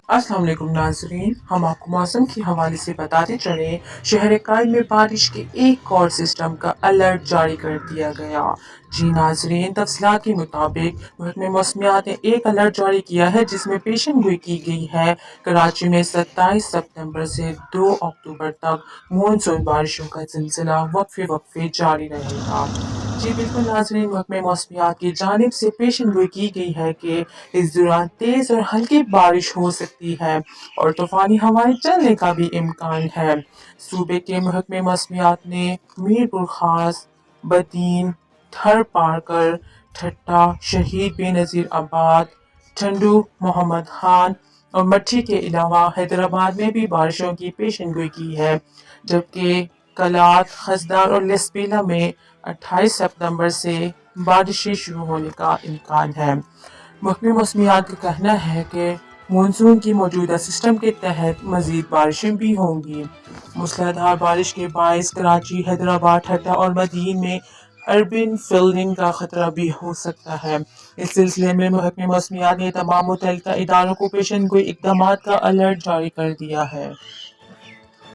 अस्सलाम वालेकुम नाज़रीन, हम आपको मौसम के हवाले से बताते चले। शहर कायम में बारिश के एक और सिस्टम का अलर्ट जारी कर दिया गया। जी नाज़रीन, तफसीलात के मुताबिक महकमे मौसमियात ने एक अलर्ट जारी किया है जिसमें पेशन गोई की गई है कराची में 27 सितंबर से 2 अक्टूबर तक मानसून बारिशों का सिलसिला वक्फे वक्फे जारी रहेगा। जी बिल्कुल नाज़रीन, महकमे मौसमियात की जानिब से पेशन गोई की गई है कि इस दौरान तेज और हल्की बारिश हो सकती है और तूफानी हवाएं चलने का भी इम्कान है। सूबे के महकमे मौसमियात ने मीरपुर खास, बदीन, थर पारकर, ठट्टा, शहीद बेनज़ीर आबाद, ठंडू, मोहम्मद खान और मच्छी के अलावा हैदराबाद में भी बारिशों की पेशन गोई की है, जबकि कलात, खसदार और लसबेला में 28 सितंबर से बारिशें शुरू होने का इम्कान है। महकमे मौसमियात का कहना है कि मानसून की मौजूदा सिस्टम के तहत मजीद बारिशें भी होंगी। मूसलाधार बारिश के बायस कराची, हैदराबाद, ठट्टा और मदीन में अर्बन फ्लडिंग का खतरा भी हो सकता है। इस सिलसिले में महकमे मौसमियात ने तमाम मुतल्लिका इदारों को पेशन गोई इकदाम का अलर्ट जारी कर दिया है।